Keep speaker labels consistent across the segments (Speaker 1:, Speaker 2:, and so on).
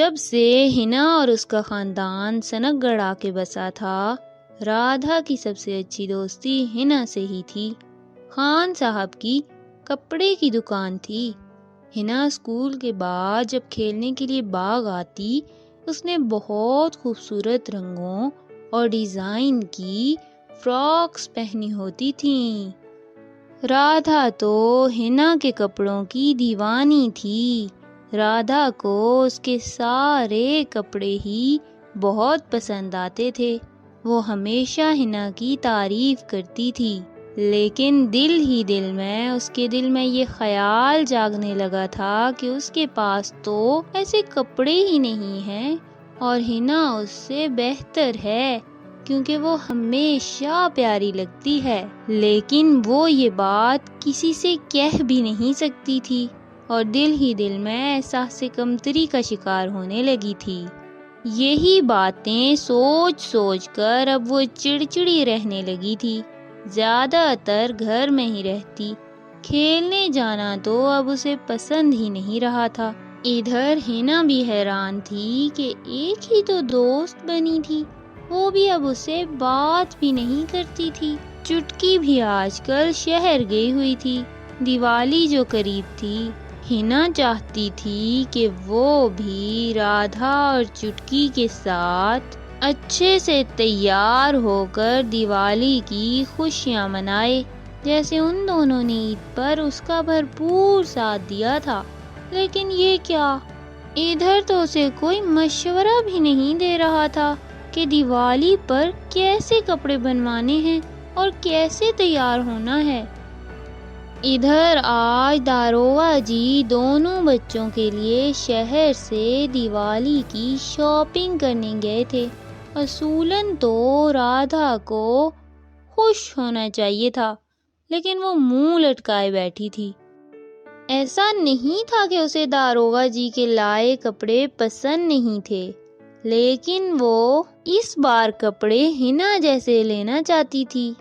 Speaker 1: جب سے ہنا اور اس کا خاندان سنک گڑھ آ کے بسا تھا، رادھا کی سب سے اچھی دوستی ہنا سے ہی تھی۔ خان صاحب کی کپڑے کی دکان تھی۔ ہنا اسکول کے بعد جب کھیلنے کے لیے باغ آتی، اس نے بہت خوبصورت رنگوں اور ڈیزائن کی فراکس پہنی ہوتی تھیں۔ رادھا تو ہنا کے کپڑوں کی دیوانی تھی۔ رادھا کو اس کے سارے کپڑے ہی بہت پسند آتے تھے۔ وہ ہمیشہ ہنا کی تعریف کرتی تھی، لیکن دل ہی دل میں اس کے دل میں یہ خیال جاگنے لگا تھا کہ اس کے پاس تو ایسے کپڑے ہی نہیں ہیں اور ہنا اس سے بہتر ہے، کیونکہ وہ ہمیشہ پیاری لگتی ہے۔ لیکن وہ یہ بات کسی سے کہہ بھی نہیں سکتی تھی اور دل ہی دل میں احساس کمتری کا شکار ہونے لگی تھی۔ یہی باتیں سوچ سوچ کر اب وہ چڑچڑی رہنے لگی تھی۔ زیادہ تر گھر میں ہی رہتی، کھیلنے جانا تو اب اسے پسند ہی نہیں رہا تھا۔ ادھر ہنا بھی حیران تھی کہ ایک ہی تو دوست بنی تھی، وہ بھی اب اسے بات بھی نہیں کرتی تھی۔ چٹکی بھی آج کل شہر گئی ہوئی تھی۔ دیوالی جو قریب تھی، ہنا چاہتی تھی کہ وہ بھی رادھا اور چٹکی کے ساتھ اچھے سے تیار ہو کر دیوالی کی خوشیاں منائے، جیسے ان دونوں نے عید پر اس کا بھرپور ساتھ دیا تھا۔ لیکن یہ کیا، ادھر تو اسے کوئی مشورہ بھی نہیں دے رہا تھا کہ دیوالی پر کیسے کپڑے بنوانے ہیں اور کیسے تیار ہونا ہے۔ ادھر آج داروغہ جی دونوں بچوں کے لیے شہر سے دیوالی کی شاپنگ کرنے گئے تھے۔ اصولاً تو رادھا کو خوش ہونا چاہیے تھا، لیکن وہ منہ لٹکائے بیٹھی تھی۔ ایسا نہیں تھا کہ اسے داروغہ جی کے لائے کپڑے پسند نہیں تھے، لیکن وہ اس بار کپڑے ہنا جیسے لینا چاہتی تھی۔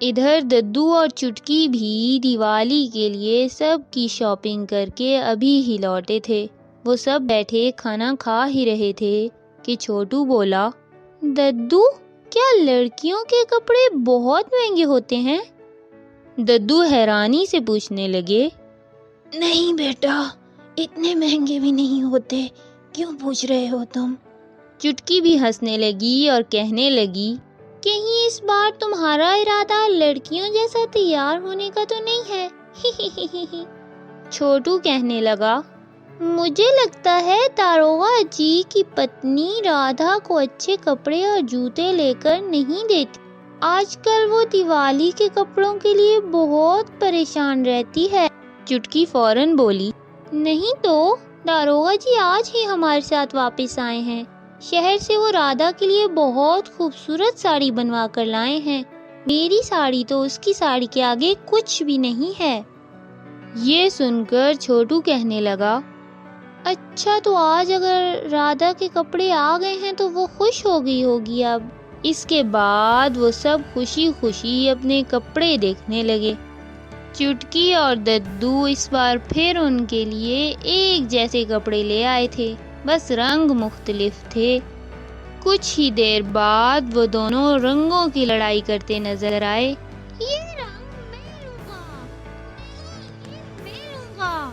Speaker 1: ادھر ددو اور چٹکی بھی دیوالی کے لیے سب کی شاپنگ کر کے ابھی ہی لوٹے تھے۔ وہ سب بیٹھے کھانا کھا ہی رہے تھے کہ چھوٹو بولا، ددو کیا لڑکیوں کے کپڑے بہت مہنگے ہوتے ہیں؟ ددو حیرانی سے پوچھنے لگے، نہیں بیٹا، اتنے مہنگے بھی نہیں ہوتے، کیوں پوچھ رہے ہو تم؟ چٹکی بھی ہنسنے لگی اور کہنے لگی، کہیں اس بار تمہارا ارادہ لڑکیوں جیسا تیار ہونے کا تو نہیں ہے؟ چھوٹو کہنے لگا، مجھے لگتا ہے داروغہ جی کی پتنی رادھا کو اچھے کپڑے اور جوتے لے کر نہیں دیتی۔ آج کل وہ دیوالی کے کپڑوں کے لیے بہت پریشان رہتی ہے۔ چٹکی فوراً بولی، نہیں تو داروغہ جی آج ہی ہمارے ساتھ واپس آئے ہیں، شہر سے وہ رادھا کے لیے بہت خوبصورت ساڑی بنوا کر لائے ہیں۔ میری ساڑی تو اس کی ساڑی کے آگے کچھ بھی نہیں ہے۔ یہ سن کر چھوٹو کہنے لگا، اچھا تو آج اگر رادھا کے کپڑے آ گئے ہیں تو وہ خوش ہو گئی ہوگی اب۔ اس کے بعد وہ سب خوشی خوشی اپنے کپڑے دیکھنے لگے۔ چٹکی اور ددو اس بار پھر ان کے لیے ایک جیسے کپڑے لے آئے تھے، بس رنگ مختلف تھے۔ کچھ ہی دیر بعد وہ دونوں رنگوں کی لڑائی کرتے نظر آئے۔ یہ رنگ میں لوں گا، نہیں میں لوں گا۔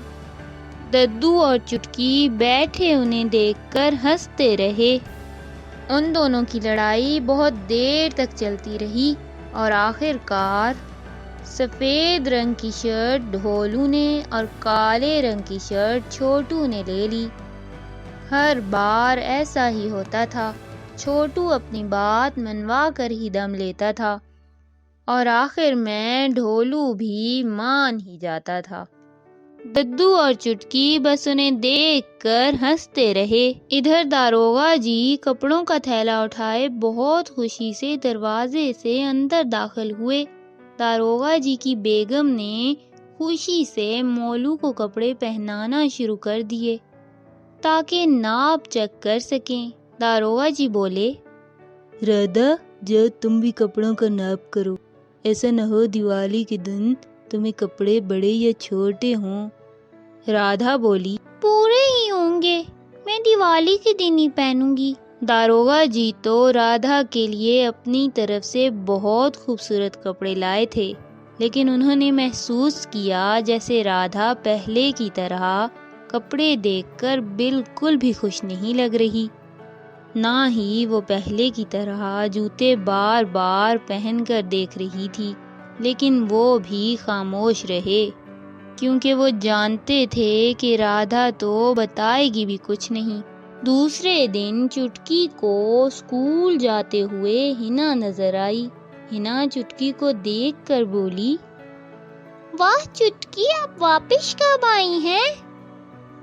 Speaker 1: ددو اور چٹکی بیٹھے انہیں دیکھ کر ہنستے رہے۔ ان دونوں کی لڑائی بہت دیر تک چلتی رہی اور آخر کار سفید رنگ کی شرٹ ڈھولو نے اور کالے رنگ کی شرٹ چھوٹو نے لے لی۔ ہر بار ایسا ہی ہوتا تھا، چھوٹو اپنی بات منوا کر ہی دم لیتا تھا اور آخر میں ڈھولو بھی مان ہی جاتا تھا۔ ددو اور چٹکی بس انہیں دیکھ کر ہنستے رہے۔ ادھر داروغہ جی کپڑوں کا تھیلا اٹھائے بہت خوشی سے دروازے سے اندر داخل ہوئے۔ داروغہ جی کی بیگم نے خوشی سے مولو کو کپڑے پہنانا شروع کر دیے تاکہ ناپ چیک کر سکیں۔ داروغہ جی بولے، رادھا جاؤ تم بھی کپڑوں کا ناپ کرو، ایسا نہ ہو دیوالی کے دن تمہیں کپڑے بڑے یا چھوٹے ہوں۔ رادھا بولی، پورے ہی ہوں گے، میں دیوالی کے دن ہی پہنوں گی۔ داروغہ جی تو رادھا کے لیے اپنی طرف سے بہت خوبصورت کپڑے لائے تھے، لیکن انہوں نے محسوس کیا جیسے رادھا پہلے کی طرح کپڑے دیکھ کر بالکل بھی خوش نہیں لگ رہی، نہ ہی وہ پہلے کی طرح جوتے بار بار پہن کر دیکھ رہی تھی، لیکن وہ بھی خاموش رہے کیونکہ وہ جانتے تھے کہ رادھا تو بتائے گی بھی کچھ نہیں۔ دوسرے دن چٹکی کو اسکول جاتے ہوئے ہنا نظر آئی۔ ہنا چٹکی کو دیکھ کر بولی، واہ چٹکی، آپ واپس کب آئی ہیں؟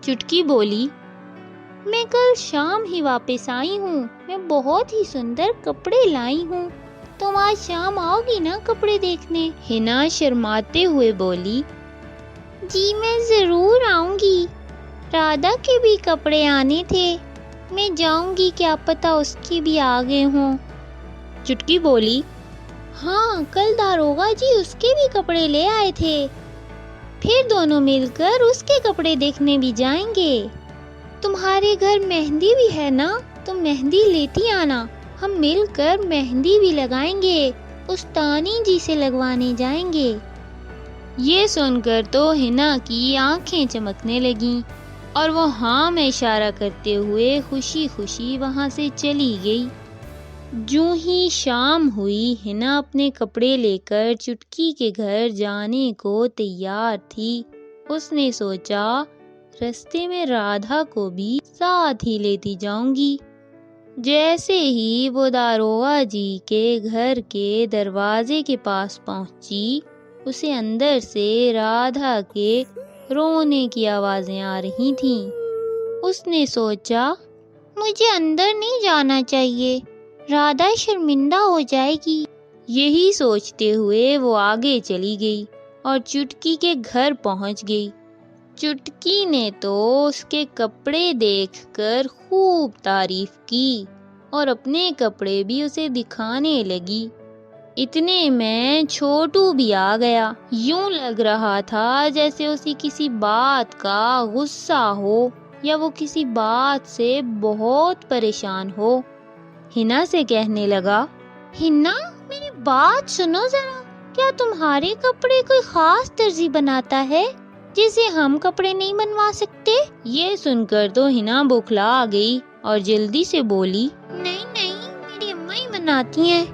Speaker 1: چٹکی بولی، میں کل شام ہی واپس آئی ہوں، میں بہت ہی سندر کپڑے لائی ہوں، تم آج شام آؤ گی نا کپڑے دیکھنے؟ ہنا شرماتے ہوئے بولی، جی میں ضرور آؤں گی، رادھا کے بھی کپڑے آنے تھے، میں جاؤں گی، کیا پتا اس کے بھی آ گئے ہوں۔ چٹکی بولی، ہاں کل داروغہ جی اس کے بھی کپڑے لے آئے تھے، پھر دونوں مل کر اس کے کپڑے دیکھنے بھی جائیں گے۔ تمہارے گھر مہندی بھی ہے نا، تم مہندی لیتی آنا، ہم مل کر مہندی بھی لگائیں گے، استانی جی سے لگوانے جائیں گے۔ یہ سن کر تو ہنا کی آنکھیں چمکنے لگیں اور وہ ہاں میں اشارہ کرتے ہوئے خوشی خوشی وہاں سے چلی گئی۔ جوں ہی شام ہوئی، ہنا اپنے کپڑے لے کر چٹکی کے گھر جانے کو تیار تھی۔ اس نے سوچا رستے میں رادھا کو بھی ساتھ ہی لیتی جاؤں گی۔ جیسے ہی وہ داروغہ جی کے گھر کے دروازے کے پاس پہنچی، اسے اندر سے رادھا کے رونے کی آوازیں آ رہی تھیں۔ اس نے سوچا مجھے اندر نہیں جانا چاہیے، رادھا شرمندہ ہو جائے گی۔ یہی سوچتے ہوئے وہ آگے چلی گئی اور چٹکی کے گھر پہنچ گئی۔ چٹکی نے تو اس کے کپڑے دیکھ کر خوب تعریف کی اور اپنے کپڑے بھی اسے دکھانے لگی۔ اتنے میں چھوٹو بھی آ گیا۔ یوں لگ رہا تھا جیسے اسے کسی بات کا غصہ ہو یا وہ کسی بات سے بہت پریشان ہو۔ ہنا سے کہنے لگا، ہنا میری بات سنو ذرا، کیا تمہارے کپڑے کوئی خاص درزی بناتا ہے جسے ہم کپڑے نہیں بنوا سکتے؟ یہ سن کر تو ہنا بوکھلا گئی اور جلدی سے بولی، نہیں نہیں، میری اماں ہی بناتی ہیں،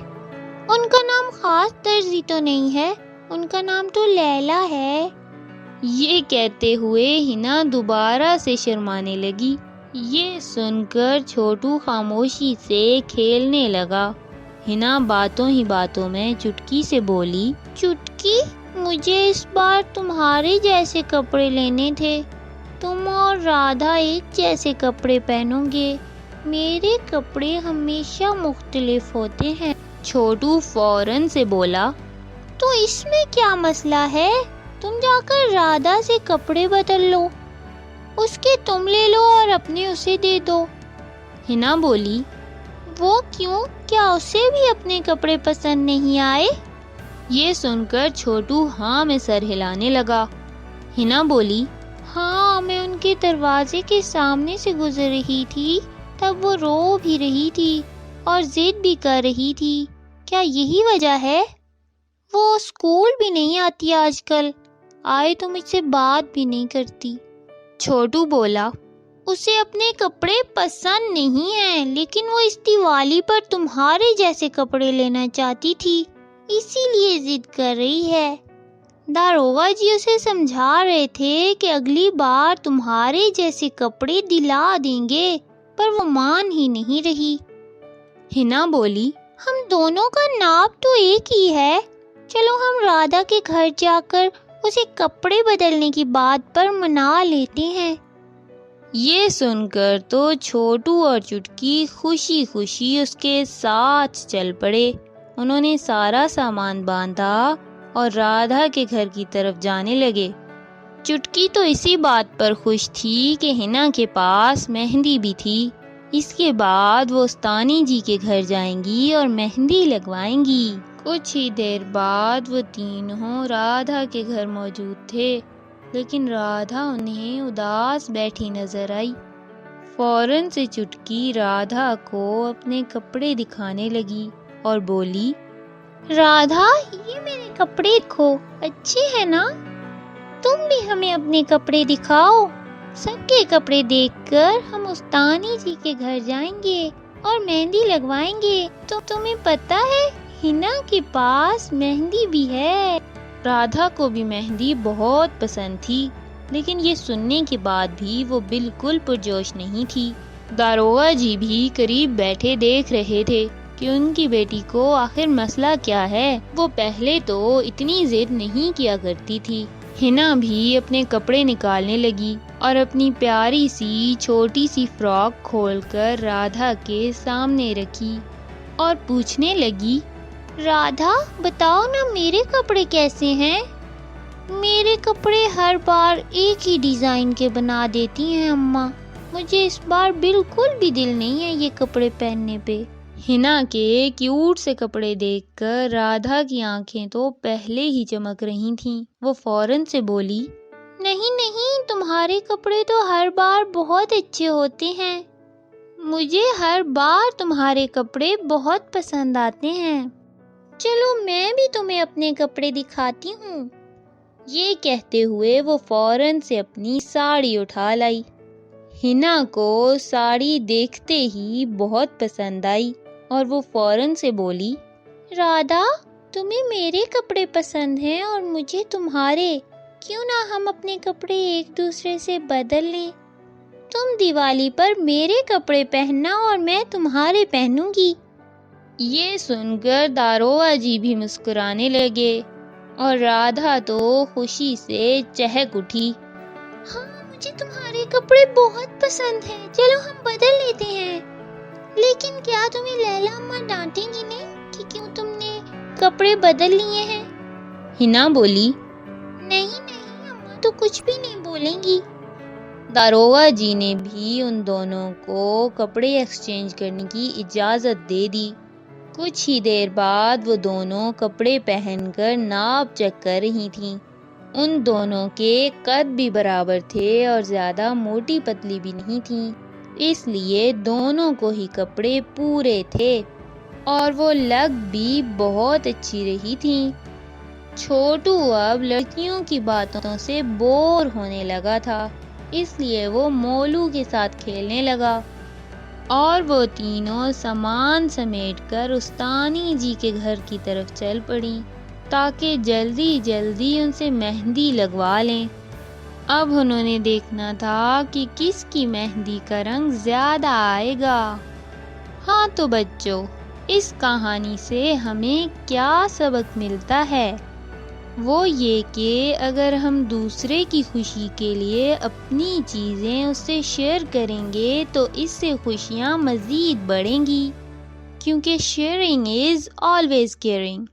Speaker 1: ان کا نام خاص درزی تو نہیں ہے، ان کا نام تو لیلا ہے۔ یہ کہتے ہوئے ہنا دوبارہ سے شرمانے لگی۔ یہ سن کر چھوٹو خاموشی سے کھیلنے لگا۔ ہنا باتوں ہی باتوں میں چٹکی سے بولی، چٹکی مجھے اس بار تمہارے جیسے کپڑے لینے تھے، تم اور رادھا ایک جیسے کپڑے پہنو گے، میرے کپڑے ہمیشہ مختلف ہوتے ہیں۔ چھوٹو فوراً سے بولا، تو اس میں کیا مسئلہ ہے، تم جا کر رادھا سے کپڑے بدل لو، اس کے تم لے لو اور اپنے اسے دے دو۔ ہنا بولی، وہ کیوں، کیا اسے بھی اپنے کپڑے پسند نہیں آئے؟ یہ سن کر چھوٹو ہاں میں سر ہلانے لگا۔ ہنا بولی، ہاں میں ان کے دروازے کے سامنے سے گزر رہی تھی، تب وہ رو بھی رہی تھی اور ضد بھی کر رہی تھی، کیا یہی وجہ ہے؟ وہ اسکول بھی نہیں آتی آج کل، آئے تو مجھ سے بات بھی نہیں کرتی۔ چھوٹو بولا، اسے اپنے کپڑے پسند نہیں ہیں، لیکن وہ اس دیوالی پر تمہارے جیسے کپڑے لینا چاہتی تھی، اسی لیے ضد کر رہی ہے۔ داروغہ جی اسے سمجھا رہے تھے کہ اگلی بار تمہارے جیسے کپڑے دلا دیں گے، پر وہ مان ہی نہیں رہی۔ ہنا بولی، ہم دونوں کا ناپ تو ایک ہی ہے، چلو ہم رادھا کے گھر جا کر اسے کپڑے بدلنے کی بات پر منا لیتے ہیں۔ یہ سن کر تو چھوٹو اور چٹکی خوشی خوشی اس کے ساتھ چل پڑے۔ انہوں نے سارا سامان باندھا اور رادھا کے گھر کی طرف جانے لگے۔ چٹکی تو اسی بات پر خوش تھی کہ ہنا کے پاس مہندی بھی تھی، اس کے بعد وہ استانی جی کے گھر جائیں گی اور مہندی لگوائیں گی۔ کچھ ہی دیر بعد وہ تینوں رادھا کے گھر موجود تھے، لیکن رادھا انہیں اداس بیٹھی نظر آئی۔ فوراً سے چٹکی رادھا کو اپنے کپڑے دکھانے لگی اور بولی، رادھا یہ میرے کپڑے دیکھو، اچھے ہیں نا؟ تم بھی ہمیں اپنے کپڑے دکھاؤ۔ سب کے کپڑے دیکھ کر ہم استانی جی کے گھر جائیں گے اور مہندی لگوائیں گے۔ تو تمہیں پتہ ہے ہنا کے پاس مہندی بھی ہے۔ رادھا کو بھی مہندی بہت پسند تھی، لیکن یہ سننے کے بعد بھی وہ بالکل پرجوش نہیں تھی۔ داروغہ جی بھی قریب بیٹھے دیکھ رہے تھے کہ ان کی بیٹی کو آخر مسئلہ کیا ہے۔ وہ پہلے تو اتنی ضد نہیں کیا کرتی تھی۔ ہنا بھی اپنے کپڑے نکالنے لگی اور اپنی پیاری سی چھوٹی سی فراک کھول کر رادھا کے سامنے رکھی اور پوچھنے لگی، رادھا بتاؤ نا میرے کپڑے کیسے ہیں؟ میرے کپڑے ہر بار ایک ہی ڈیزائن کے بنا دیتی ہیں اماں، مجھے اس بار بالکل بھی دل نہیں ہے یہ کپڑے پہننے پہ۔ ہنا کے کیوٹ سے کپڑے دیکھ کر رادھا کی آنکھیں تو پہلے ہی چمک رہی تھیں۔ وہ فوراً سے بولی، نہیں نہیں، تمہارے کپڑے تو ہر بار بہت اچھے ہوتے ہیں، مجھے ہر بار تمہارے کپڑے بہت پسند آتے ہیں، چلو میں بھی تمہیں اپنے کپڑے دکھاتی ہوں۔ یہ کہتے ہوئے وہ فوراً سے اپنی ساڑی اٹھا لائی۔ ہنا کو ساڑی دیکھتے ہی بہت پسند آئی اور وہ فوراً سے بولی، رادھا تمہیں میرے کپڑے پسند ہیں اور مجھے تمہارے، کیوں نہ ہم اپنے کپڑے ایک دوسرے سے بدل لیں؟ تم دیوالی پر میرے کپڑے پہننا اور میں تمہارے پہنوں گی۔ یہ سن کر داروغہ جی بھی مسکرانے لگے اور رادھا تو خوشی سے چہک اٹھی۔ ہاں مجھے تمہارے کپڑے بہت پسند ہیں، چلو ہم بدل لیتے ہیں۔ لیکن کیا تمہیں لیلا اماں ڈانٹیں گی نہیں کہ کیوں تم نے کپڑے بدل لیے ہیں؟ ہنا بولی، نہیں نہیں اماں تو کچھ بھی نہیں بولیں گی۔ داروغہ جی نے بھی ان دونوں کو کپڑے ایکسچینج کرنے کی اجازت دے دی۔ کچھ ہی دیر بعد وہ دونوں کپڑے پہن کر ناپ چیک کر رہی تھیں۔ ان دونوں کے قد بھی برابر تھے اور زیادہ موٹی پتلی بھی نہیں تھیں، اس لیے دونوں کو ہی کپڑے پورے تھے اور وہ لگ بھی بہت اچھی رہی تھیں۔ چھوٹو اب لڑکیوں کی باتوں سے بور ہونے لگا تھا، اس لیے وہ مولو کے ساتھ کھیلنے لگا اور وہ تینوں سامان سمیٹ کر استانی جی کے گھر کی طرف چل پڑیں تاکہ جلدی جلدی ان سے مہندی لگوا لیں۔ اب انہوں نے دیکھنا تھا کہ کس کی مہندی کا رنگ زیادہ آئے گا۔ ہاں تو بچوں، اس کہانی سے ہمیں کیا سبق ملتا ہے؟ وہ یہ کہ اگر ہم دوسرے کی خوشی کے لیے اپنی چیزیں اس سے شیئر کریں گے تو اس سے خوشیاں مزید بڑھیں گی، کیونکہ شیئرنگ از آلویز کیئرنگ۔